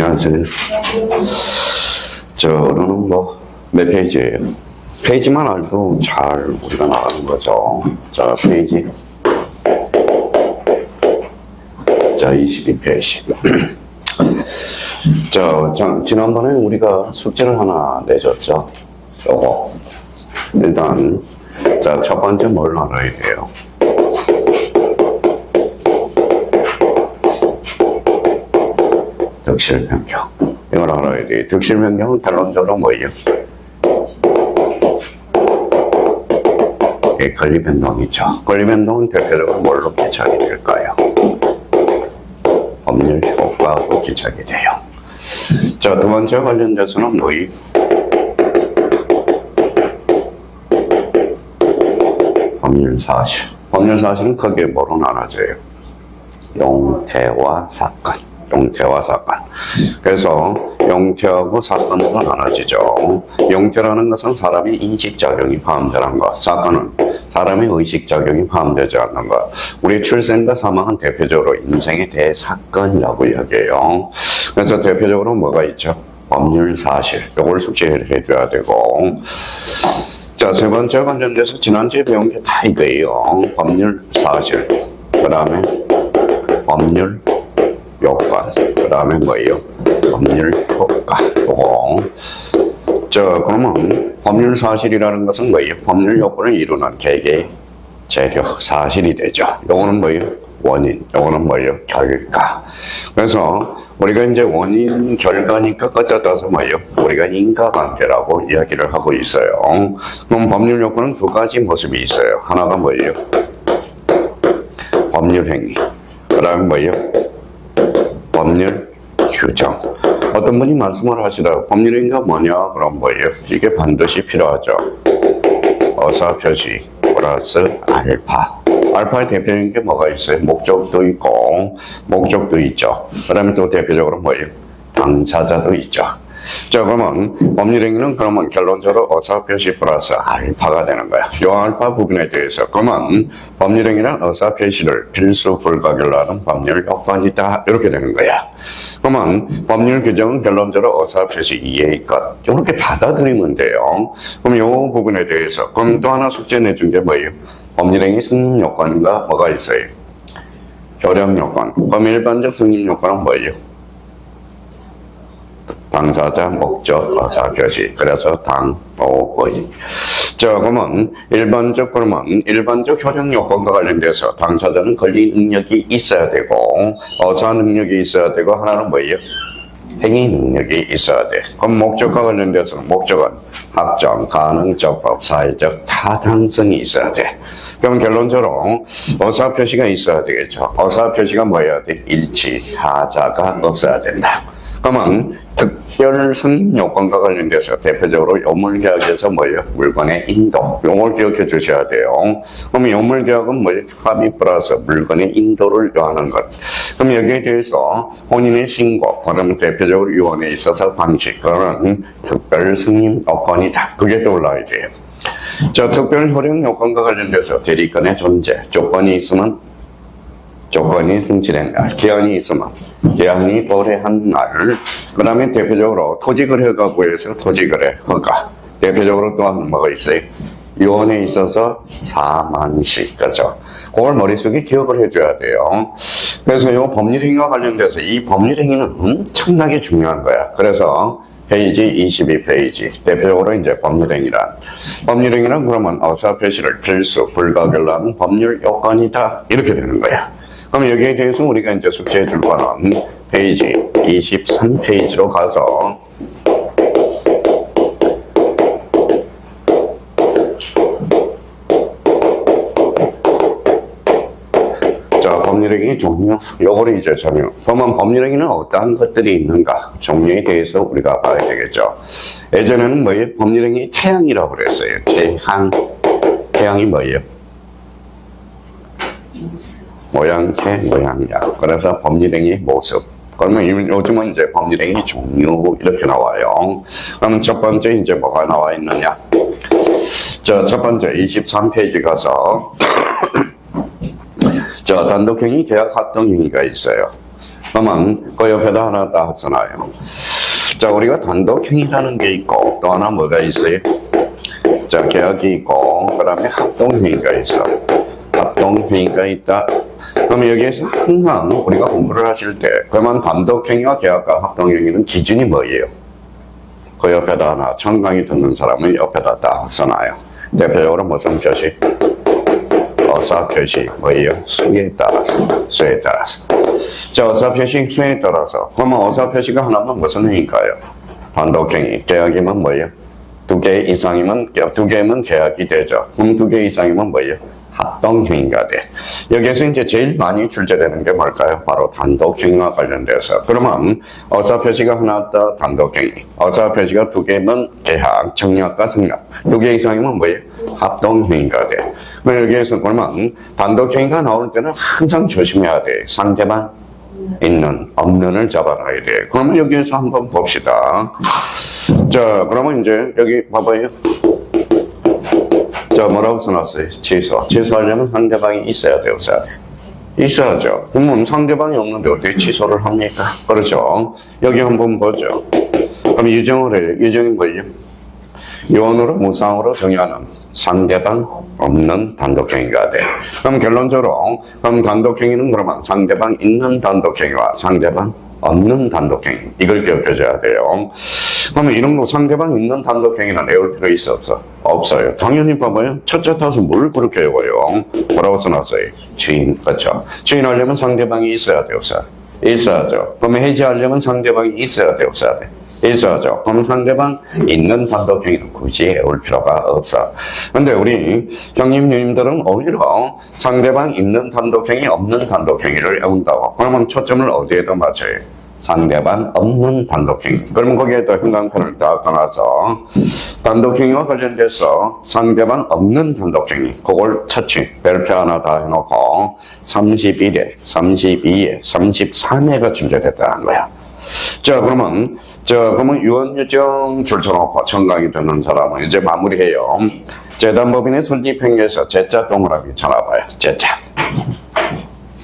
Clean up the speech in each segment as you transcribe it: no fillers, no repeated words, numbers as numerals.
안녕하세요. 저는 몇 페이지예요? 페이지만 알고 잘 우리가 나가는 거죠. 자, 페이지. 자, 22페이지. 자, 지난번에 우리가 숙제를 하나 내줬죠. 요거. 일단, 자, 첫 번째 뭘 알아야 돼요? 득실 변경. 이걸 알아야 돼. 득실 변경은 결론적으로 뭐예요? 권리 변동이죠. 권리 변동은 대표적으로 뭘로 기착이 될까요? 법률 효과로 기착이 돼요. 자, 두 번째 관련돼서는 뭐예요? 법률 사실. 법률 사실은 크게 뭐로 나눠져요? 용태와 사건. 용태와 사건. 그래서 용태하고 사건으로 나눠지죠. 용태라는 것은 사람의 인식작용이 포함되는 것. 사건은 사람의 의식작용이 포함되지 않는 것. 우리 출생과 사망은 대표적으로 인생의 대사건이라고 이야기해요. 그래서 대표적으로 뭐가 있죠? 법률 사실. 이걸 숙제를 해줘야 되고. 자, 세 번째 관련돼서 지난주에 배운 게 다 이거예요. 법률 사실. 그 다음에 법률 요건, 그 다음에 뭐예요? 법률 효과. 자, 그러면 법률 사실이라는 것은 뭐예요? 법률 요건을 이루는 계계, 재료, 사실이 되죠. 요거는 뭐예요? 원인. 요거는 뭐예요? 결과. 그래서 우리가 이제 원인, 결과니까 끝자따서 뭐예요? 우리가 인과관계라고 이야기를 하고 있어요. 그럼 법률 요건은 두 가지 모습이 있어요. 하나가 뭐예요? 법률 행위. 그 다음에 뭐예요? 법률 규정. 어떤 분이 말씀을 하시다가 법률 행위가 뭐냐? 그럼 뭐예요? 이게 반드시 필요하죠. 어사표시 플러스 알파. 알파의 대표적인 게 뭐가 있어요? 목적도 있고, 목적도 있죠. 그 다음에 또 대표적으로 뭐예요? 당사자도 있죠. 자, 그러면 법률행위는 그러면 결론적으로 어사표시 플러스 알파가 되는 거야. 이 알파 부분에 대해서 그러면 법률행위는 어사표시를 필수 불가결로 하는 법률 요건이다. 이렇게 되는 거야. 그러면 법률 규정은 결론적으로 어사표시 이해의 것. 이렇게 받아들이면 돼요. 그럼 이 부분에 대해서 그럼 또 하나 숙제 내준 게 뭐예요? 법률행위 승인 요건과 뭐가 있어요? 효력 요건. 그럼 일반적 승인 요건은 뭐예요? 당사자, 목적, 어사표시. 그래서 당, 의. 자, 그러면 일반적 효력 요건과 관련돼서 당사자는 권리 능력이 있어야 되고, 어사 능력이 있어야 되고, 하나는 뭐예요? 행위 능력이 있어야 돼. 그럼 목적과 관련돼서는 목적은 합정, 가능적법, 사회적 타당성이 있어야 돼. 그럼 결론적으로 어사표시가 있어야 되겠죠. 어사표시가 뭐여야 돼? 일치, 하자가 없어야 된다. 그러면 특별 승인 요건과 관련돼서 대표적으로 요물계약에서 뭐예요? 물건의 인도. 요걸 기억해 주셔야 돼요. 그럼 요물계약은 뭐예요? 합의 플러스 물건의 인도를 요하는 것. 그럼 여기에 대해서 혼인의 신고, 그러면 대표적으로 유언에 있어서 방식, 그거는 특별 승인 요건이다. 그게 떠올라야 돼요. 자, 특별 효력 요건과 관련돼서 대리권의 존재, 조건이 승진한 날, 기한이 있으면 기한이 도래한 날, 그 다음에 대표적으로 토지거래가구에서 토지거래 허가, 대표적으로 또한 뭐가 있어요? 유언에 있어서 사만시, 그죠? 그걸 머릿속에 기억을 해줘야 돼요. 그래서 이 법률행위와 관련돼서 이 법률행위는 엄청나게 중요한 거야. 그래서 페이지 22페이지 대표적으로 이제 법률행위란 그러면 어사표시를 필수 불가결로 하는 법률 요건이다. 이렇게 되는 거야. 그럼 여기에 대해서 우리가 이제 숙제해 줄 거는 페이지 23페이지로 가서 자, 법률행위 종류, 요거를 이제 적용. 그러면 법률행위는 어떠한 것들이 있는가? 종류에 대해서 우리가 봐야 되겠죠. 예전에는 뭐예요? 법률행위 태양이라고 그랬어요. 태양이 뭐예요? 모양새, 모양약. 그래서 법률행위 모습. 그러면 요즘은 이제 법률행위 종류 이렇게 나와요. 그러면 첫 번째 이제 뭐가 나와 있느냐? 자, 첫 번째 23페이지 가서 자, 단독행위, 계약, 합동행위가 있어요. 그러면 그 옆에다 하나 딱 써놔요. 자, 우리가 단독행위라는 게 있고, 또 하나 뭐가 있어요? 자, 계약이 있고, 그 다음에 합동행위가 있어. 합동행위가 있다. 그럼 여기에서 항상 우리가 공부를 하실 때, 그러면 단독행위와 계약과 합동행위는 기준이 뭐예요? 그 옆에다 하나, 첫 강의 듣는 사람은 옆에다 딱 써놔요. 대표적으로 무슨 표시? 어사 표시, 뭐예요? 수에 따라서. 수에 따라서. 자, 어사 표시, 수에 따라서. 그러면 어사 표시가 하나면 무슨 행위일까요? 단독행위. 계약이면 뭐예요? 2개 이상이면, 2개면 계약이 되죠. 그럼 2개 이상이면 뭐예요? 합동행위가 돼. 여기에서 이제 제일 많이 출제되는 게 뭘까요? 바로 단독행위와 관련돼서. 그러면 어사 표시가 하나 더 단독행위. 어사 표시가 2개면 계약, 청약과 승낙. 2개 이상이면 뭐예요? 합동행위가 돼. 여기에서 그러면 단독행위가 나올 때는 항상 조심해야 돼. 상대방 있는, 없는을 잡아놔야 돼. 그러면 여기에서 한번 봅시다. 자, 그러면 이제 여기 봐봐요. 자, 뭐라고 써놨어요? 취소. 취소하려면 상대방이 있어야 돼, 없어야 돼? 있어야죠. 그러면 상대방이 없는데 어떻게 취소를 합니까? 그렇죠. 여기 한번 보죠. 그럼 유정을 해요. 유정이 뭐예요? 요원으로 무상으로 정의하는 상대방 없는 단독행위가 돼. 그럼 결론적으로, 그럼 단독행위는 그러면 상대방 있는 단독행위와 상대방 없는 단독행위. 이걸 기억해줘야 돼요. 그러면 이런 거 상대방 있는 단독행위는 외울 필요 있어, 없어? 없어요. 당연히 봐봐요. 첫째 타서 뭘 그렇게 외워요? 뭐라고 써놨어요? 주인. 그렇죠. 주인 하려면 상대방이 있어야 돼, 없어야 돼? 있어야죠. 그러면 해지하려면 상대방이 있어야 돼, 없어야 돼? 있어야죠. 그럼 상대방 있는 단독행위는 굳이 외울 필요가 없어. 근데 우리 형님, 누님들은 오히려 상대방 있는 단독행위, 없는 단독행위를 외운다고. 그러면 초점을 어디에다 맞춰요? 상대방 없는 단독행위. 그러면 거기에다 형광펜을 딱 꺼놔서 단독행위와 관련돼서 상대방 없는 단독행위. 그걸 차치 별표 하나 다 해놓고 31회, 32회, 33회가 출제됐다는 거야. 자, 그러면 유언유정 줄쳐놓고 청강이 되는 사람은 이제 마무리해요. 재단법인의 설립행위에서 제자 동그라미 쳐놔봐요. 제자.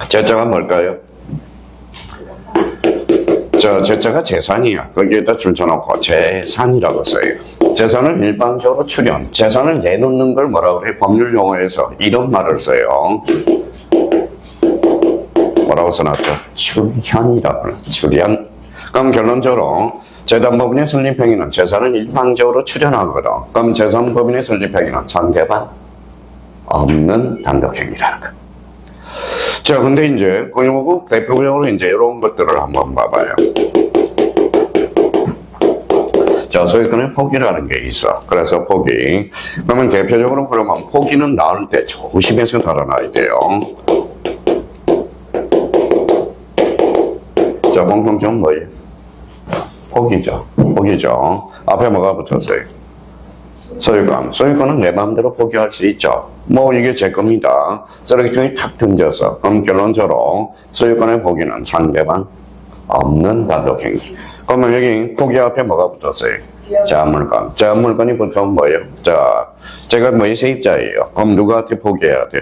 제자가 뭘까요? 자, 제자가 재산이야. 거기에다 줄쳐놓고 재산이라고 써요. 재산을 일반적으로 출연, 재산을 내놓는 걸 뭐라고 그래? 법률 용어에서 이런 말을 써요. 뭐라고 써놨죠? 출현이라고 그래. 출현. 그럼 결론적으로 재단법인의 설립행위는 재산을 일방적으로 출연하거든. 그럼 재산법인의 설립행위는 상대방 없는 단독행위라는 거. 자, 근데 이제 그리고 대표적으로 이제 이런 것들을 한번 봐봐요. 자, 소유권의 포기라는 게 있어. 그래서 포기. 그러면 대표적으로 그러면 포기는 나올 때 조심해서 달아놔야 돼요. 자, 공통점 뭐예요? 포기죠. 포기죠. 앞에 뭐가 붙었어요? 소유권. 소유권은 내 마음대로 포기할 수 있죠. 뭐 이게 제 겁니다. 쓰레기통에 탁 던져서. 그럼 결론적으로 소유권의 포기는 상대방 없는 단독행위. 그러면 여기 포기 앞에 뭐가 붙었어요? 제한물권. 제한물권이 보통 뭐예요? 자, 제가 뭐의 세입자예요. 그럼 누구한테 포기해야 돼?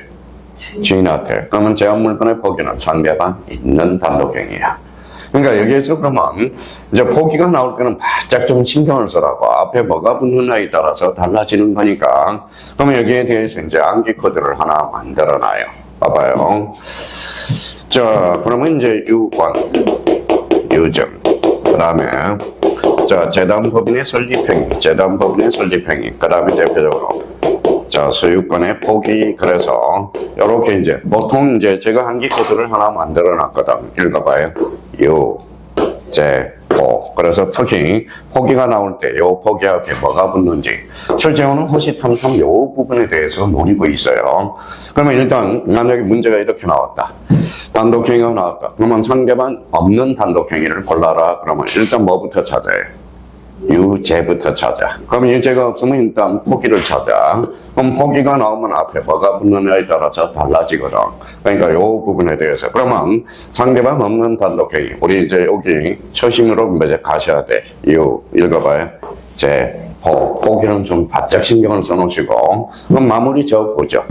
주인한테. 그러면 제한물권의 포기는 상대방 있는 단독행위야. 그러니까 여기에서 그러면 이제 포기가 나올 때는 바짝 좀 신경을 쓰라고. 앞에 뭐가 붙느냐에 따라서 달라지는 거니까. 그러면 여기에 대해서 이제 암기 코드를 하나 만들어 놔요. 봐봐요. 자, 그러면 이제 유권, 유증. 그 다음에, 자, 재단법인의 설립행위, 재단법인의 설립행위. 그 다음에 대표적으로, 자, 소유권의 포기. 그래서, 요렇게 이제, 보통 이제 제가 암기 코드를 하나 만들어 놨거든. 읽어봐요. 유, 제, 포. 그래서 특히 포기가 나올 때 요 포기 앞에 뭐가 붙는지 실제로는 호시탐탐 요 부분에 대해서 노리고 있어요. 그러면 일단 만약에 문제가 이렇게 나왔다. 단독행위가 나왔다. 그러면 상대방 없는 단독행위를 골라라. 그러면 일단 뭐부터 찾아요? 유죄부터 찾아. 그럼 유죄가 없으면 일단 포기를 찾아. 그럼 포기가 나오면 앞에 뭐가 붙느냐에 따라서 달라지거든. 그러니까 이 부분에 대해서. 그러면 상대방 없는 단독행위. 우리 이제 여기 초심으로 이제 가셔야 돼. 읽어봐요. 포기는 좀 바짝 신경을 써놓으시고. 그럼 마무리 적어보죠.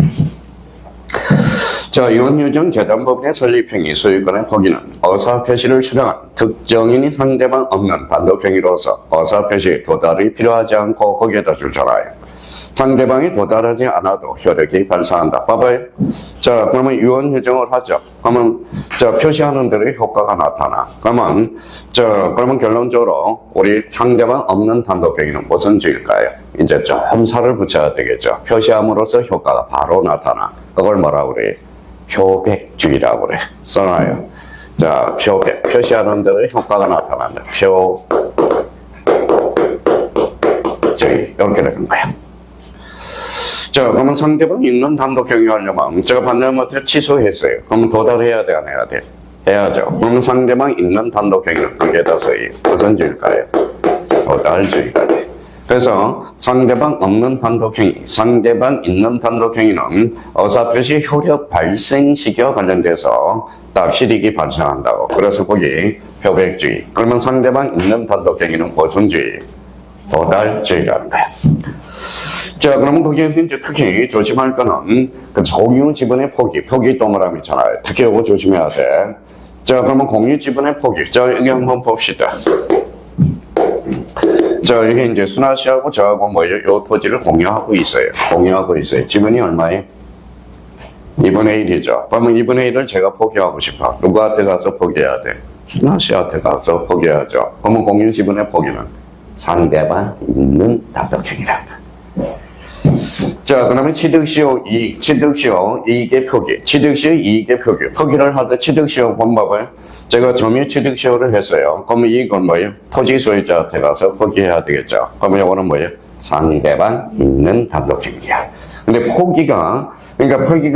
자, 이혼유정 재단법인의 설립행위 소유권의 포기는 의사표시를 수령한 특정인이 상대방 없는 단독행위로서 의사표시 도달이 필요하지 않고 거기에다 줄잖아요. 상대방이 도달하지 않아도 효력이 발생한다. 봐봐요. 자, 그러면 이혼유정을 하죠. 그러면 자, 표시하는 대로 효과가 나타나. 그러면 결론적으로 우리 상대방 없는 단독행위는 무슨 주의일까요? 이제 좀 살을 붙여야 되겠죠. 표시함으로써 효과가 바로 나타나. 그걸 뭐라고 그래? 표백주의라고 그래. 써놔요. 자, 표백. 표시하는 대로 효과가 나타난다. 표주의. 이렇게 되는 거야. 자, 그러면 상대방 있는 단독행위 하려면 제가 반대를 못해 취소했어요. 그럼 도달해야 돼, 안 해야 돼? 해야죠. 그러면 상대방 있는 단독행위는 그게 다서이 무슨 주의일까요? 도달주의가 돼. 그래서 상대방 없는 단독행위, 상대방 있는 단독행위는 의사표시 효력 발생 시기와 관련돼서 딱 실익이 발생한다고. 그래서 거기 표백주의. 그러면 상대방 있는 단독행위는 무슨 주의? 도달주의라는 거야. 자, 그러면 거기에서 이제 특히 조심할 거는 그 공유 지분의 포기 동그라미 있잖아요. 특히 이거 조심해야 돼. 자, 그러면 공유 지분의 포기. 자, 여기 한번 봅시다. 자, 이게 이제 순아 씨하고 저하고 뭐예요? 요 토지를 공유하고 있어요. 지분이 얼마예요? 2분의 1이죠. 그러면 2분의 1을 제가 포기하고 싶어. 누구한테 가서 포기해야 돼? 순아 씨한테 가서 포기해야죠. 그러면 공유 지분의 포기는 상대방 있는 단독행위라. 자, 그러면 취득시효 이익, 이익의 표기, 포기를 하되 취득시효 본법을 제가 점유 취득시효를 했어요. 그러면 이건 뭐예요? 토지 소유자한테 가서 포기해야 되겠죠. 그러면 이거는 뭐예요? 상대방 있는 단독행위야. 근데 포기가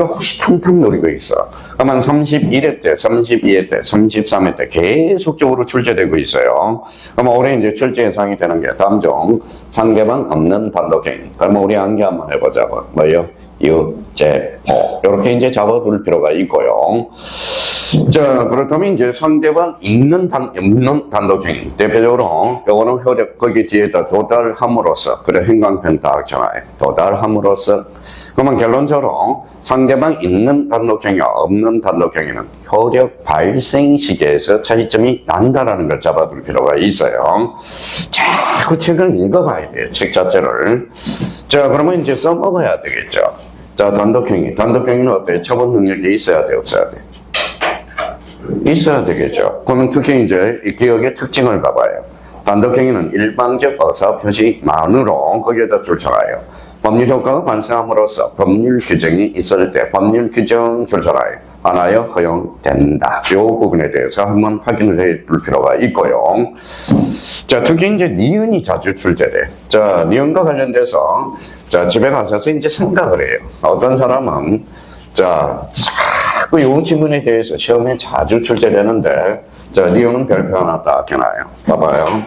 호시탐탐 노리고 있어. 그러면 31회 때, 32회 때, 33회 때 계속적으로 출제되고 있어요. 그러면 올해 이제 출제 예상이 되는 게 다음 중 상대방 없는 단독행위. 그러면 우리 암기 한번 해보자고. 뭐예요? 유죄포. 이렇게 이제 잡아둘 필요가 있고요. 자, 그렇다면 이제 상대방 있는 단독행위. 대표적으로, 요거는 효력, 거기 뒤에다 도달함으로써, 그래, 행강편 다 했잖아요. 도달함으로써. 그러면 결론적으로 상대방 있는 단독행위와 없는 단독행위는 효력 발생 시기에서 차이점이 난다라는 걸 잡아둘 필요가 있어요. 자꾸 책을 읽어봐야 돼요. 책 자체를. 자, 그러면 이제 써먹어야 되겠죠. 자, 단독행위는 어때요? 처분 능력이 있어야 돼, 없어야 돼? 있어야 되겠죠. 그러면 특히 이제 이 기억의 특징을 봐봐요. 단독행위는 일방적 의사표시만으로 거기에다 줄쳐놔요. 법률 효과가 발생함으로써 법률 규정이 있을 때 법률 규정 줄쳐놔요. 하나여 허용된다. 이 부분에 대해서 한번 확인을 해 둘 필요가 있고요. 자, 특히 이제 니은이 자주 출제돼. 자, 니은과 관련돼서 자, 집에 가셔서 이제 생각을 해요. 어떤 사람은 자, 자꾸 이 지문에 대해서 시험에 자주 출제되는데 자, 니은은 별표 하나 딱 해놔요. 봐봐요.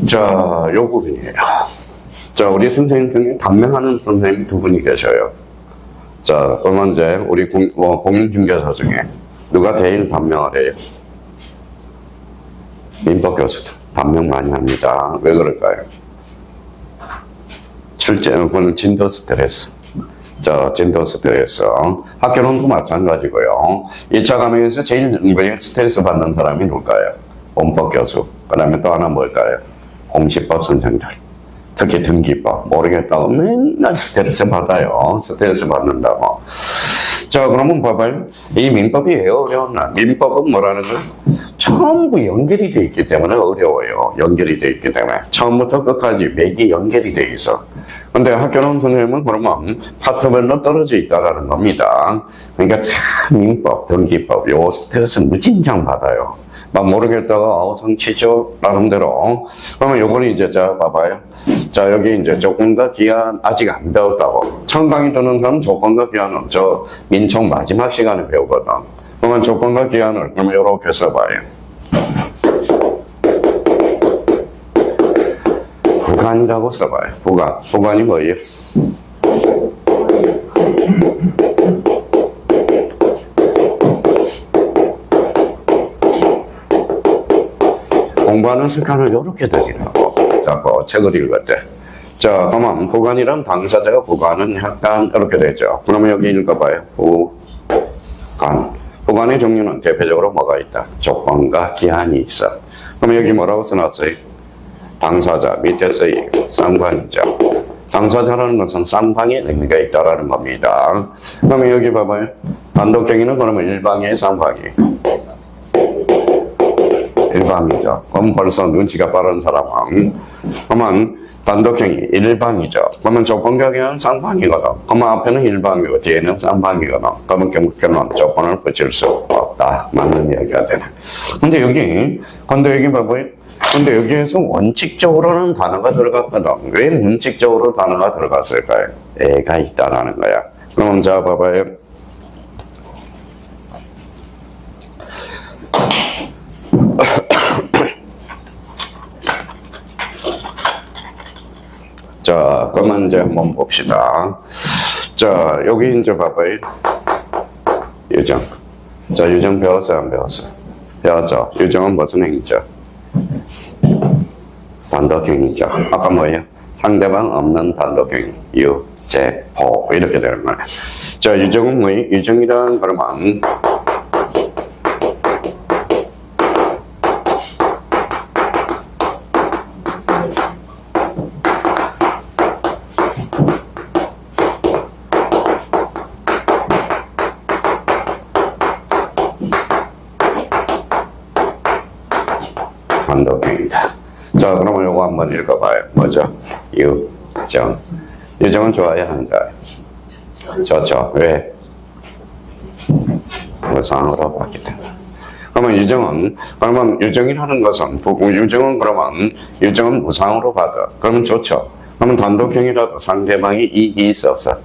자, 요 부분이에요. 자, 우리 선생님 중에 단명하는 선생님 두 분이 계셔요. 자, 그러면 이제 우리 공인중개사 중에 누가 제일 단명을 해요? 민법 교수들. 단명 많이 합니다. 왜 그럴까요? 그거는 진도 스트레스. 자, 진도 스트레스. 학교론도 마찬가지고요. 2차 과목에서 제일 스트레스 받는 사람이 누굴까요? 원법 교수. 그 다음에 또 하나 뭘까요? 공시법 선생들. 특히 등기법. 모르겠다고 맨날 스트레스 받아요. 스트레스 받는다고. 자, 그러면 봐봐요. 이 민법이 왜 어려웠나? 민법은 뭐라는 거예요? 전부 연결이 되어 있기 때문에 어려워요. 연결이 되어 있기 때문에. 처음부터 끝까지 맥이 연결이 되어 있어. 근데 학교론 선생님은 그러면 파트별로 떨어져 있다라는 겁니다. 그러니까 참 민법, 등기법, 요 스트레스 무진장 받아요. 막 모르겠다가 성취죠 나름대로. 그러면 요번에 이제 자 봐봐요. 자, 여기 이제 조건과 기한 아직 안 배웠다고. 처음 강의 듣는 사람은 조건과 기한은 저 민총 마지막 시간에 배우거든. 그러면 조건과 기한을 그러면 요렇게 써봐요. 부관이라고 써봐요. 부관. 부관이 뭐예요? 공부하는 습관을 이렇게 들이라고 자꾸 책을 읽을 때. 자, 그러면 부관이란 당사자가 부관은 약간 이렇게 되죠. 그러면 여기 읽어봐요. 부관. 부관의 종류는 대표적으로 뭐가 있다? 조건과 기한이 있어. 그럼 여기 뭐라고 써놨어요? 당사자 밑에서 쌍방이죠. 당사자라는 것은 쌍방의 의미가 있다라는 겁니다. 그러면 여기 봐봐요. 단독행위는 그러면 일방의 쌍방이. 일방이죠. 그럼 벌써 눈치가 빠른 사람은. 그러면 단독행위 일방이죠. 그러면 조건과 기한은 쌍방이거든. 그러면 앞에는 일방이고 뒤에는 쌍방이거든. 그러면 결론 조건을 붙일 수 없다. 맞는 이야기가 되네. 근데 여기 봐봐요. 근데 여기에서 원칙적으로는 단어가 들어갔거든. 왜 원칙적으로 단어가 들어갔을까요? 애가 있다라는 거야. 그럼 자 봐봐요. 자, 그러면 이제 한번 봅시다. 자, 여기 이제 봐봐요. 유정. 자, 유정 배웠어요, 안 배웠어요? 배웠죠. 유정은 무슨 행위죠? 단독행위죠. 아까 뭐예요? 상대방 없는 단독행위. 유, 제, 호. 이렇게 되는 거예요. 자, 유정은 뭐예요? 유정이란 그러면 단독행위다. 자, 그러면 요거 한번 읽어봐요. 뭐죠? 유정. 유정은 좋아요, 안 좋아요? 좋죠. 왜? 무상으로 받기 때문에. 그러면 유정이라는 것은, 유정은 무상으로 받아. 그러면 좋죠. 그러면 단독행위라도 상대방이 이익이 있어, 없어?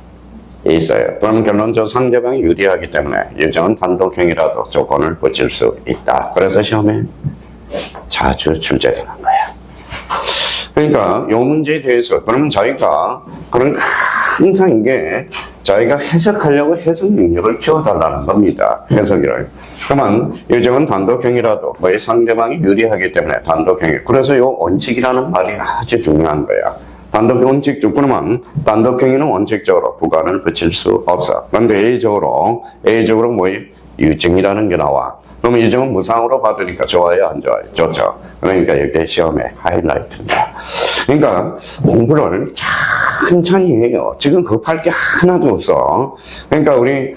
있어요. 그럼 결론적으로 상대방이 유리하기 때문에 유정은 단독행위라도 조건을 붙일 수 있다. 그래서 시험에 자주 출제되는 거야. 그러니까 이 문제에 대해서 그러면 자기가 항상 이게 자기가 해석하려고 해석 능력을 키워달라는 겁니다. 해석이를. 그러면 유정은 단독행위라도 거의 상대방이 유리하기 때문에 단독행위. 그래서 이 원칙이라는 말이 아주 중요한 거야. 그러면 단독행위는 원칙적으로 부관을 붙일 수 없어. 그런데 A적으로 뭐예요? 유증이라는 게 나와. 그러면 유증은 무상으로 받으니까 좋아요, 안 좋아요? 좋죠. 그러니까 이게 시험의 하이라이트입니다. 그러니까 공부를 천천히 해요. 지금 급할 게 하나도 없어. 그러니까 우리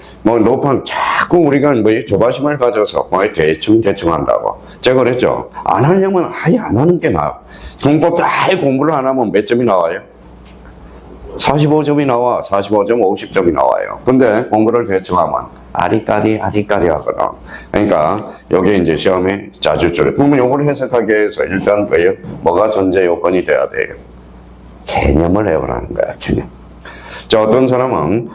자꾸 우리가 조바심을 가져서 대충 한다고. 제가 그랬죠. 안 하려면 아예 안 하는 게 나아. 아예 공부를 안 하면 몇 점이 나와요? 45점이 나와. 45점, 50점이 나와요. 근데 공부를 대충 하면 아리까리 하거든. 그러니까 여기 이제 시험에 자주 그러면 요걸 해석하기 위해서 일단 뭐가 전제 요건이 돼야 돼요? 개념을 외우라는 거야, 개념. 자, 어떤 사람은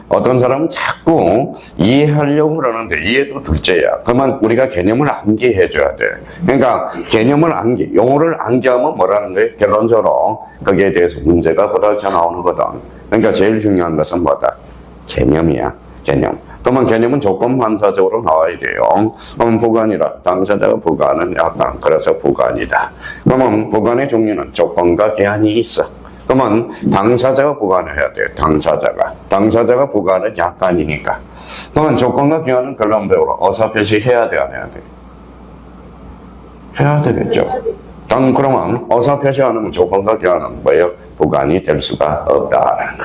자꾸 이해하려고 그러는데 이해도 둘째야. 그러면 우리가 개념을 암기해줘야 돼. 그러니까 개념을 용어를 암기하면 뭐라는 거예요? 결론적으로 거기에 대해서 문제가 보다져 나오는 거든. 그러니까 제일 중요한 것은 뭐다? 개념이야, 개념. 그러면 개념은 조건 반사적으로 나와야 돼요. 그러면 부관이라 당사자가 부관은 약간 그래서 부관이다. 그러면 부관의 종류는 조건과 기한이 있어. 그러면 당사자가 부관을 해야 돼요. 당사자가 부관은 약간이니까. 그러면 조건과 기한은 결론적으로 어사표시 해야 돼, 안 해야 돼? 해야 되겠죠. 그러면 어사표시 안 하면 조건과 기한은 뭐예요? 부관이 될 수가 없다라는 거.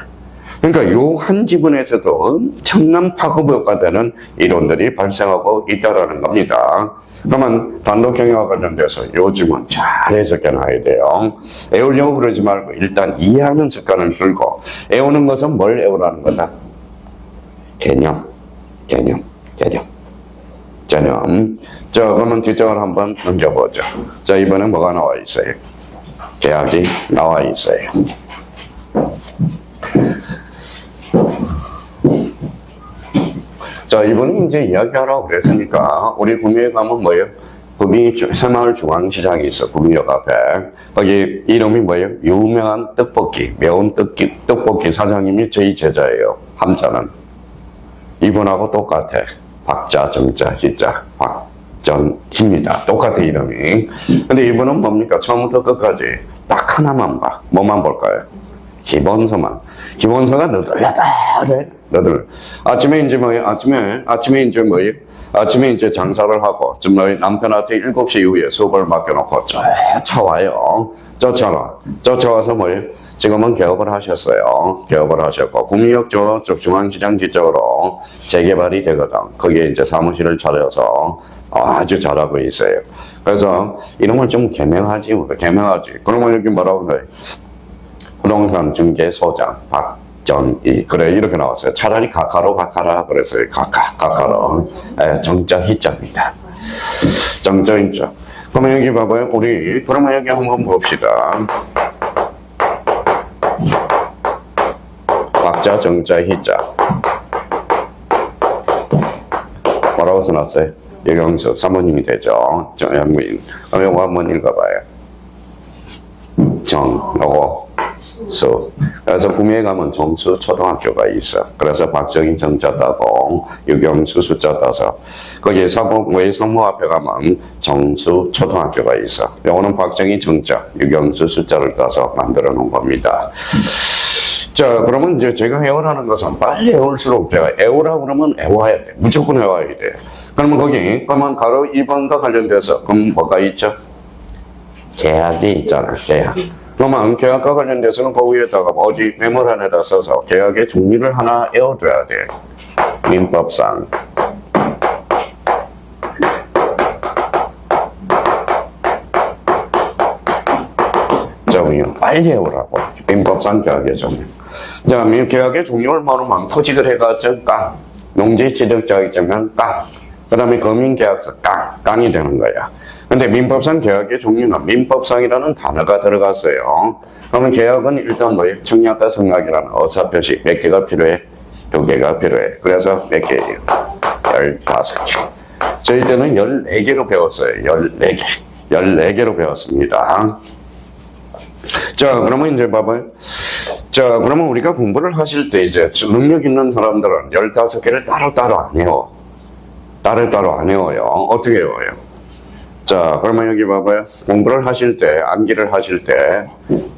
그러니까 요 한 지문에서도 엄청난 파급효과 되는 이론들이 발생하고 있다라는 겁니다. 그러면 단독행위와 관련돼서 요 지문 잘 해석해 놔야 돼요. 애우려고 그러지 말고 일단 이해하는 습관을 들고, 애우는 것은 뭘 애우라는 거다? 개념. 자, 그러면 뒷장을 한번 넘겨보죠. 자, 이번에 뭐가 나와 있어요? 계약이 나와 있어요. 자, 이번에 이제 이야기하라고 그랬으니까, 우리 구미에 가면 뭐예요? 새마을 중앙시장이 있어, 구미역 앞에. 거기 이름이 뭐예요? 유명한 떡볶이, 매운 떡볶이 사장님이 저희 제자예요. 함자는. 이분하고 똑같아. 박자, 정자, 희자, 박정희입니다. 똑같아, 이름이. 근데 이분은 뭡니까? 처음부터 끝까지 딱 하나만 봐. 뭐만 볼까요? 기본서만. 기본서가 너덜너덜해. 아침에 이제 장사를 하고, 좀 너희 남편한테 7시 이후에 수업을 맡겨놓고 쫓아와요. 쫓아와서 뭐예요? 지금은 개업을 하셨어요. 개업을 하셨고, 구미역 저쪽 중앙시장 뒤쪽으로 재개발이 되거든. 거기에 이제 사무실을 차려서 아주 잘하고 있어요. 그래서 이름을 좀 개명하지. 그러면 여기 뭐라고 그래? 부동산 중개소장 박정희. 그래, 이렇게 나왔어요. 차라리 가카로 바카라 그랬어요. 가카로. 정자 희자입니다. 정자 희자. 그러면 여기 봐봐요. 그러면 여기 한번 봅시다. 박자, 정자, 희자. 뭐라고 써놨어요? 여경수, 사모님이 되죠. 정영민. 그럼 이거 한번 읽어봐요. 수. 그래서 구미에 가면 정수 초등학교가 있어. 그래서 박정희 정자 따고 유경수 숫자 따서 거기에 성모 앞에 가면 정수 초등학교가 있어. 요거는 박정희 정자, 유경수 숫자를 따서 만들어 놓은 겁니다. 자, 그러면 이제 제가 애워라는 것은 빨리 애울수록 제가 애우라고 그러면 애워야 돼. 무조건 애워야 돼. 그러면 가로 2번과 관련돼서 그럼 뭐가 있죠? 계약이 있잖아, 계약. 그러면 계약과 관련돼서는 그 위에다가 어디 메모 안에다 써서 계약의 종류를 하나 외워둬야 돼. 민법상. 종류. 빨리 외우라고. 민법상 계약의 종류. 자, 계약의 종류를 모르면 토직을 해가지고 깡. 농지취득자격증은 깡. 그 다음에 검인계약서 깡이 되는 거야. 근데 민법상 계약의 종류는 민법상이라는 단어가 들어갔어요. 그러면 계약은 일단 뭐예요? 청약과 성약이라는 어사표시 몇 개가 필요해? 2개가 필요해. 그래서 몇 개예요? 15개. 저희 때는 14개로 배웠어요. 14개. 14개로 배웠습니다. 자, 그러면 이제 봐봐요. 자, 그러면 우리가 공부를 하실 때 이제 능력 있는 사람들은 15개를 따로따로 안 외워. 따로따로 안 외워요. 어떻게 외워요? 자, 그러면 여기 봐봐요. 공부를 하실 때, 암기를 하실 때,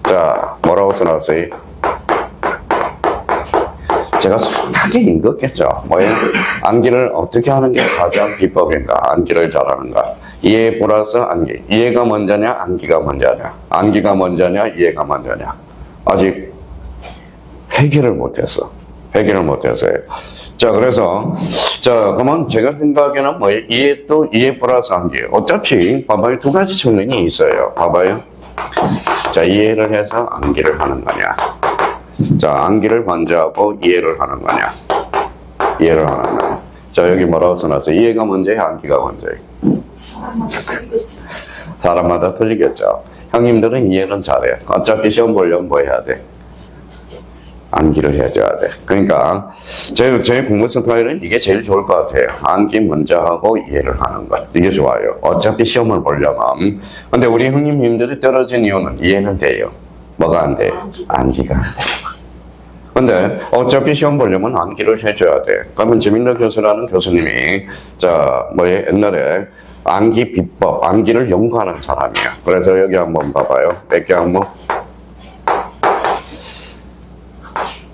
자, 뭐라고 써놨어요? 제가 숱하게 읽었겠죠. 뭐예요? 암기를 어떻게 하는 게 가장 비법인가? 암기를 잘하는가? 이해 플러스 암기. 이해가 먼저냐? 암기가 먼저냐? 암기가 먼저냐? 이해가 먼저냐? 아직 해결을 못했어. 해결을 못했어요. 자, 그래서, 자, 그러면 제가 생각에는 뭐, 이해 플러스 암기. 어차피, 봐봐요. 2가지 측면이 있어요. 봐봐요. 자, 이해를 해서 암기를 하는 거냐. 자, 암기를 먼저 하고 이해를 하는 거냐. 이해를 하는 거냐. 자, 여기 뭐라고 써놨어요? 이해가 먼저야, 암기가 먼저야. 사람마다 틀리겠죠. 형님들은 이해는 잘해. 어차피 시험 보려면 뭐 해야 돼? 암기를 해줘야 돼. 그러니까 제 공부 스타일은 이게 제일 좋을 것 같아요. 암기 먼저 하고 이해를 하는 것. 이게 좋아요. 어차피 시험을 보려면. 근데 우리 형님들이 떨어진 이유는 이해는 돼요. 뭐가 안 돼? 암기가 안 돼. 근데 어차피 시험 보려면 암기를 해줘야 돼. 그러면 지민러 교수라는 교수님이 옛날에 암기 비법, 암기를 연구하는 사람이야. 그래서 여기 한번 봐봐요. 몇 개 항목?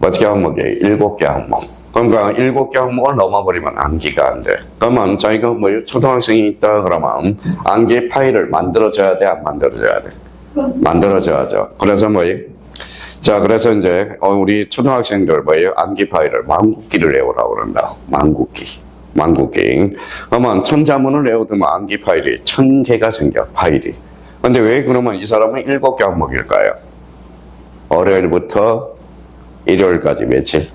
몇 개 항목이에요? 7개 항목. 그러니까 7개 항목을 넘어버리면 암기가 안 돼. 그러면 자기가 초등학생이 있다 그러면 암기 파일을 만들어줘야 돼? 안 만들어줘야 돼? 만들어줘야죠. 그래서 자, 그래서 이제 우리 초등학생들 암기 파일을 만국기를 외우라고 그런다. 만국기. 그러면 1000자문을 외우면 암기 파일이 1000개가 생겨, 파일이. 근데 왜 그러면 이 사람은 7개 항목일까요? 월요일부터 일요일까지 며칠?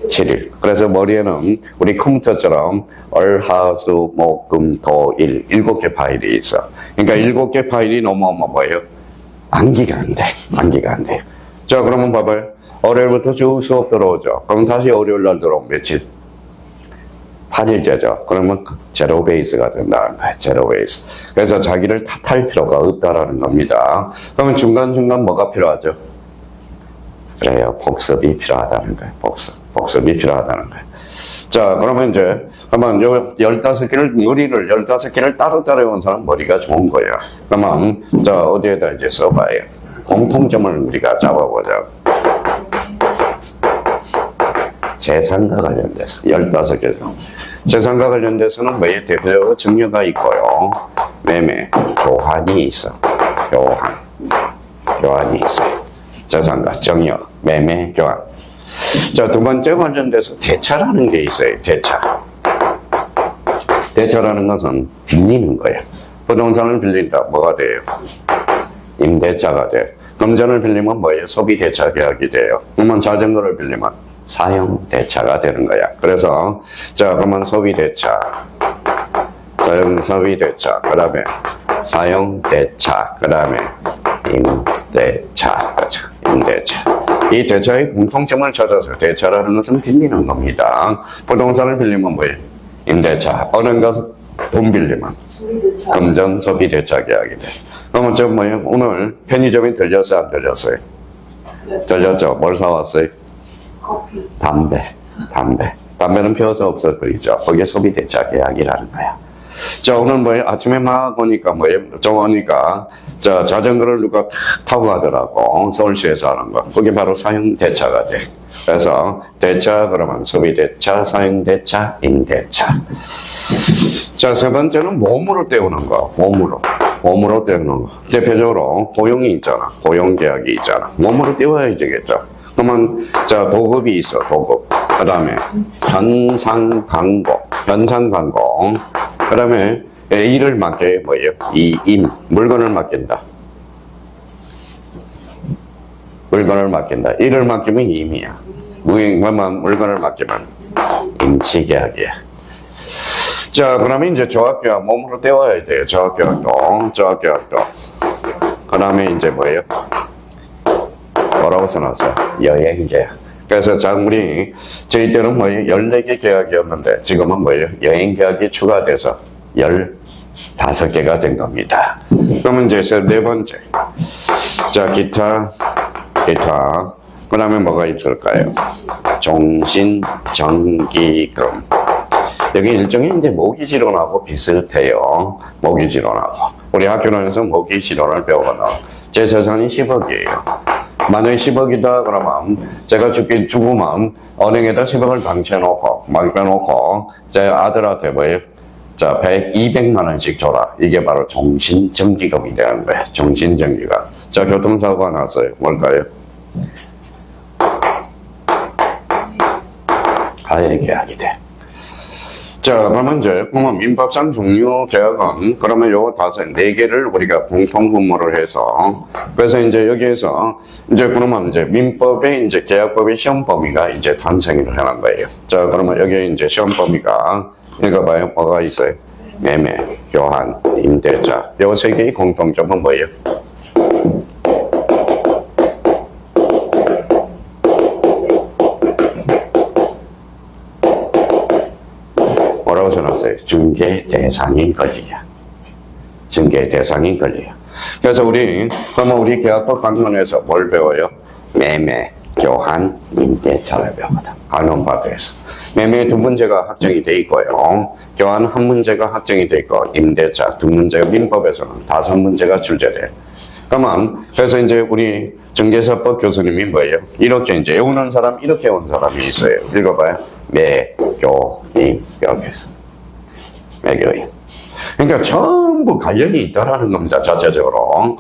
7일. 그래서 머리에는 우리 컴퓨터처럼 월, 화, 수, 목, 금, 토, 일 7개 파일이 있어. 그러니까 7개 파일이 넘어오면 뭐예요? 암기가 안 돼. 암기가 안 돼. 자, 그러면 봐봐요. 월요일부터 쭉 수업 들어오죠. 그럼 다시 월요일 날 들어오면 며칠? 8일째죠. 그러면 제로 베이스가 된다는 거예요. 제로 베이스. 그래서 자기를 탓할 필요가 없다라는 겁니다. 그러면 중간중간 뭐가 필요하죠? 그래요. 복습이 필요하다는 거예요. 복습이 필요하다는 거예요. 자, 그러면 이제 한번 요 15개를, 머리를 15개를 따로 따라온 사람 머리가 좋은 거예요. 그러면 자, 어디에다 이제 써봐요. 공통점을 우리가 잡아보자. 재산과 관련돼서 15개죠. 재산과 관련돼서는 뭐에 대표적으로 증여가 있고요. 매매, 교환이 있어. 교환이 있어요. 재산과 증여, 매매, 교환. 자, 두 번째 관련돼서 대차라는 게 있어요. 대차라는 것은 빌리는 거예요. 부동산을 빌린다. 뭐가 돼요? 임대차가 돼. 금전을 빌리면 뭐예요? 소비대차 계약이 돼요. 그러면 자전거를 빌리면 사용대차가 되는 거야. 그래서 자, 그러면 소비대차, 소비대차, 그 다음에 사용대차, 그 다음에 임대차, 그렇죠? 임대차. 이 대차의 공통점을 찾아서 대차라는 것은 빌리는 겁니다. 부동산을 빌리면 뭐예요? 임대차. 어느 것은 돈 빌리면 금전 소비대차 계약이 돼. 그러면 저 뭐예요? 오늘 편의점에 들렸어요? 안 들렸어요? 들렸죠? 뭘 사왔어요? 커피. 담배는 피워서 없어버리죠. 그게 소비대차 계약이라는 거야. 자, 오늘 뭐예요? 아침에 막 오니까 뭐예요? 오니까, 자, 자전거를 누가 탁 타고 가더라고. 서울시에서 하는 거. 그게 바로 사용대차가 돼. 그래서, 대차, 그러면 소비대차, 사용대차, 임대차. 자, 세 번째는 몸으로 때우는 거. 몸으로 때우는 거. 대표적으로 고용이 있잖아. 고용계약이 있잖아. 몸으로 때워야 되겠죠. 그러면, 자, 도급이 있어, 도급. 그 다음에, 현상광고. 그 다음에, 일을 맡게 뭐예요? 물건을 맡긴다. 일을 맡기면 임이야. 물건을 맡기면 임치계약이야. 자, 그러면 이제 조합계약, 몸으로 때워야 돼요. 조합계약도. 그 다음에 이제 뭐예요? 뭐라고 써놨어요? 여행계약. 그래서 우리 저희 때는 뭐예요? 14개 계약이었는데 지금은 뭐예요? 여행계약이 추가돼서 15개가 된 겁니다. 그러면 이제 네 번째. 자, 기타. 그 다음에 뭐가 있을까요? 종신정기금. 여기 일종의 이제 모기지론하고 비슷해요. 우리 학교에서 모기지론을 배우거나 제 재산이 10억이에요. 만약에 10억이다 그러면 제가 죽으면 은행에다 10억을 맡겨놓고 제 아들한테 뭐예요? 자, 200만 원씩 줘라. 이게 바로 종신정기금이 되는 거예요. 종신정기금. 자, 교통사고가 났어요. 뭘까요? 가해계약이 돼. 자, 그러면 이제 민법상 종료 계약은 그러면 요 4개를 우리가 공통 분모를 해서 그래서 이제 여기에서 이제 그러면 이제 민법의 이제 계약법의 시험 범위가 이제 탄생을 해놓은 거예요. 자, 그러면 여기 이제 시험 범위가 읽어봐요. 뭐가 있어요? 매매, 교환, 임대차. 요 3개의 공통점은 뭐예요? 뭐라고 써놨어요? 중개 대상인 권리야. 그래서 그러면 우리 계약법 강론에서 뭘 배워요? 매매, 교환, 임대차를 배우거든. 간원법에서. 매매 2문제가 확정이 돼 있고요. 교환 1문제가 확정이 돼 있고, 임대차 2문제가 민법에서는 5문제가 출제돼. 그래서 이제 우리 정계사법 교수님이 뭐예요? 이렇게 이제 외우는 사람, 이렇게 온 사람이 있어요. 읽어봐요. 매교임, 여기서. 매교임. 그러니까 전부 관련이 있다라는 겁니다. 자체적으로.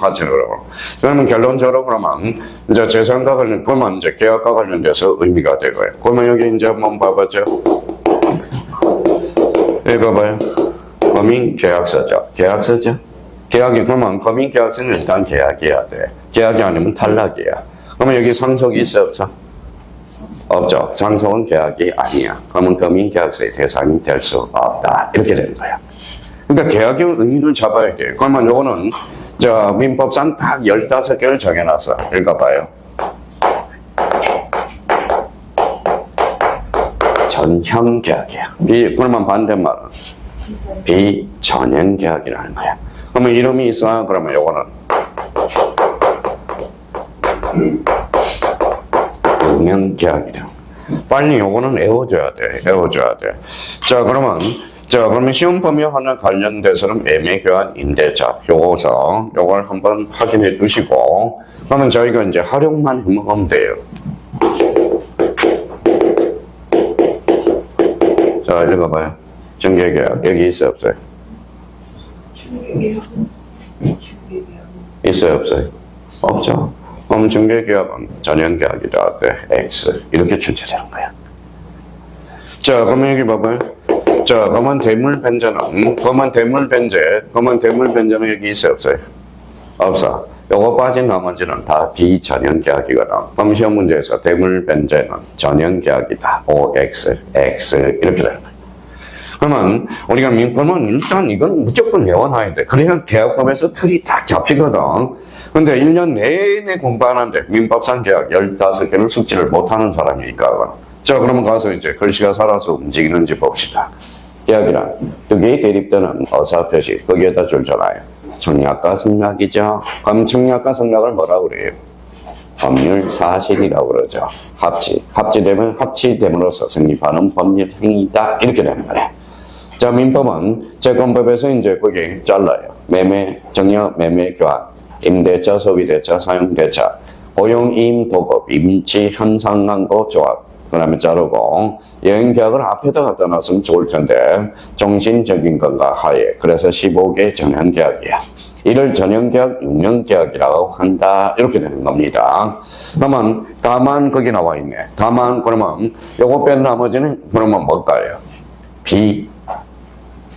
그러면 결론적으로 그러면 이제 재산과 그러면 이제 계약과 관련돼서 의미가 되고요. 그러면 여기 이제 한번 봐보죠. 읽어봐요. 검인계약서죠. 계약이 그러면 검인계약서는 일단 계약이어야 돼. 계약이 아니면 탈락이야. 그러면 여기 상속이 있어 없어? 없죠. 상속은 계약이 아니야. 그러면 검인계약서의 대상이 될 수 없다. 이렇게 되는 거야. 그러니까 계약의 의미를 잡아야 돼. 그러면 요거는 민법상 딱 15개를 정해놨어. 읽어봐요. 전형 계약이야. 그러면 반대말은 비전형 계약이라는 거야. 그러면 이름이 있어. 그러면 요거는 응용 계약이야. 빨리 요거는 외워줘야 돼. 자, 그러면 시험 범위 하나 관련돼서는 매매 교환 임대차 요걸 한번 확인해 두시고, 그러면 저희가 이제 활용만 해먹으면 돼요. 자, 읽어봐요. 정개계약 여기 있어요, 없어요? 있어요, 없어요? 없죠. 그럼 정개계약은 전형계약이다. X 이렇게 출제되는 거야. 자, 그러면 여기 봐봐요. 자, 검은 대물 변제는 여기 있어요, 없어요? 없어. 요거 빠진 나머지는 다 비전형 계약이거든. 그럼 시험 문제에서 대물 변제는 전형 계약이다. OX, X 이렇게 되는 거야. 그러면 우리가 민법은 일단 이건 무조건 외워놔야 돼. 그래야 계약법에서 틀이 딱 잡히거든. 근데 1년 내내 공부하는데 민법상 계약 15개를 숙지를 못하는 사람이 있거든. 자, 그러면 가서 이제 글씨가 살아서 움직이는지 봅시다. 계약이란 두 개의 대립되는 어사 표시 거기에다 줄잖아요. 청약과 성략이죠. 그럼 청약과 성략을 뭐라고 그래요? 법률 사실이라고 그러죠. 합치됨으로써 성립하는 법률 행위다 이렇게 되는 거네. 자, 민법은 채권법에서 이제 거기 잘라요. 매매, 정여, 매매, 교환, 임대차, 소비대차, 사용대차, 고용, 이임, 도급, 임치, 현상광고, 조합. 그 다음에 자르고 여행계약을 앞에다 갖다 놨으면 좋을 텐데 정신적인 건가 하에 그래서 15개 전형계약이야. 이를 전형계약, 육령계약이라고 한다 이렇게 되는 겁니다. 그러면 다만 거기 나와 있네. 다만 그러면 요거 뺀 나머지는 그러면 뭘까요?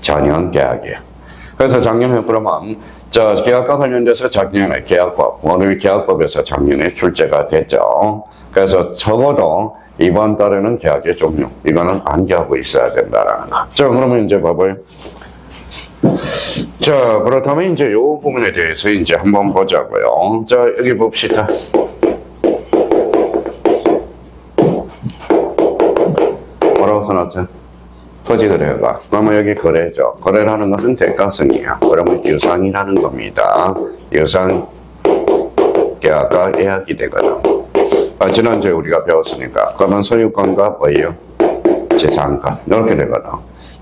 비전형계약이야. 그래서 작년에 그러면 저 계약과 관련돼서 작년에 계약법, 오늘 계약법에서 작년에 출제가 됐죠. 그래서 적어도 이번 달에는 계약의 종류, 이거는 암기하고 있어야 된다라는 거. 자, 그러면 이제 봐봐요. 자, 그렇다면 이제 요 부분에 대해서 이제 한번 보자고요. 자, 여기 봅시다. 뭐라고 써놨죠? 토지 거래가. 그러면 여기 거래죠. 거래라는 것은 대가성이야. 그러면 유상이라는 겁니다. 유상 계약과 예약이 되거든. 지난주에 우리가 배웠으니까. 그러면 소유권과 뭐예요? 재산권. 이렇게 되거든.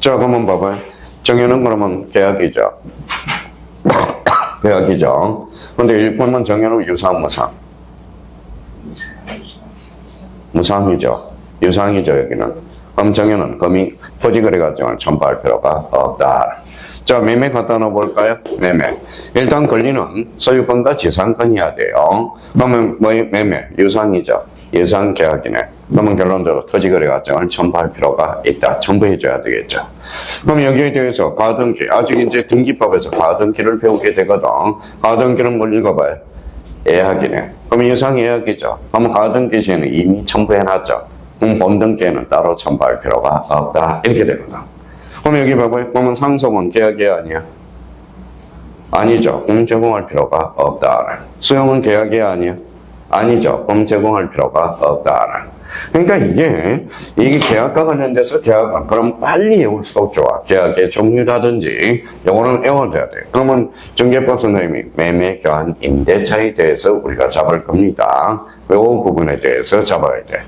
자, 그러면 봐봐요. 정해는 그러면 계약이죠. 계약이죠. 근데 1번은 정해는 유상, 무상. 무상이죠. 유상이죠, 여기는. 그럼 정해는 토지거래 과정을 첨부할 필요가 없다. 자, 매매 갖다 놓을까요? 매매. 일단 권리는 소유권과 지상권이어야 돼요. 그러면 매매? 유상이죠. 유상계약이네. 그러면 결론적으로 토지거래 과정을 첨부할 필요가 있다. 첨부해줘야 되겠죠. 그럼 여기에 대해서 가등기, 아직 이제 등기법에서 가등기를 배우게 되거든. 가등기는 뭘 읽어봐요? 예약이네. 그럼 유상 예약이죠. 그러면 가등기 시에는 이미 첨부해놨죠. 그럼 본등기에는 따로 첨부할 필요가 없다. 이렇게 되거든. 그럼 여기 봐봐요. 그러면 상속은 계약이 아니야? 아니죠. 그럼 제공할 필요가 없다. 수용은 계약이 아니야? 아니죠. 그럼 제공할 필요가 없다. 그러니까 이게 계약과 관련돼서 계약은 그럼 빨리 외울수록 좋아. 계약의 종류라든지 요거는 외워줘야 돼. 그러면 중개법 선생님이 매매, 교환, 임대차에 대해서 우리가 잡을 겁니다. 요 부분에 대해서 잡아야 돼.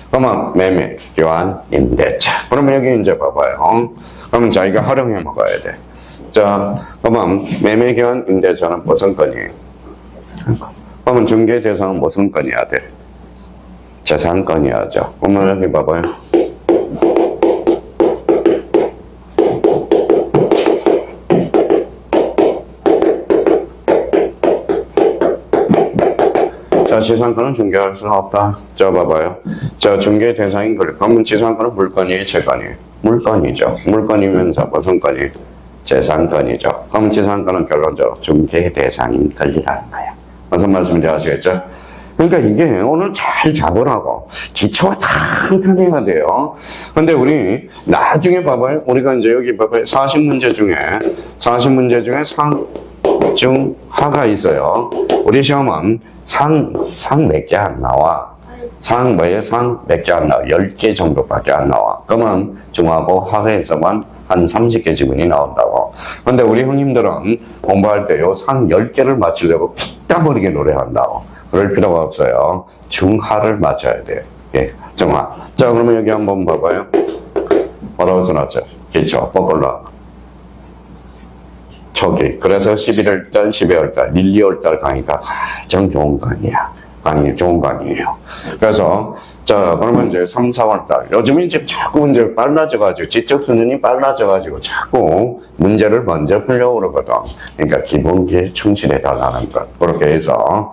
그러면 매매, 교환, 임대차. 그러면 여기 이제 봐봐요. 그러면 자기가 활용해 먹어야 돼. 자, 그러면 매매, 교환, 임대차는 무슨 건이에요? 그러면 중개 대상은 무슨 건이어야 돼? 재산권이야죠. 그러면 여기 봐봐요. 자, 지상권은 중개할 수는 없다. 자, 봐봐요. 자, 중개 대상인 걸. 그러면 지상권은 물건이에요, 채권이에요? 물건이죠. 물건이면서 무슨 건이에요? 재산권이죠. 그러면 지상권은 결론적으로 중개 대상인 권리라는 거야. 무슨 말씀인지 아시겠죠? 그러니까 이게 오늘 잘 잡으라고. 기초가 탄탄해야 돼요. 근데 우리 나중에 봐봐요. 우리가 이제 여기 봐봐요. 40문제 중에 상, 중, 하가 있어요. 우리 시험은 상 몇 개 안 나와. 상 뭐에 상 몇 개 안 나와. 10개 정도밖에 안 나와. 그러면 중하고 하에서만 한 30개 지문이 나온다고. 근데 우리 형님들은 공부할 때 요 상 10개를 맞추려고 피땀 흘리게 노래한다고. 그럴 필요가 없어요. 중하를 맞춰야 돼요. 예, 중하. 자, 그러면 여기 한번 봐봐요. 뭐라고 써놨죠? 그렇죠. 뽀글라. 초기. 그래서 11월달, 12월달, 1, 2월달 강의가 가장 좋은 강의야. 좋은 강의예요. 그래서, 자, 그러면 이제 3, 4월달. 요즘은 이제 자꾸 문제가 빨라져가지고, 지적 수준이 빨라져가지고, 자꾸 문제를 먼저 풀려고 그러거든. 그러니까 기본기에 충실해달라는 것. 그렇게 해서,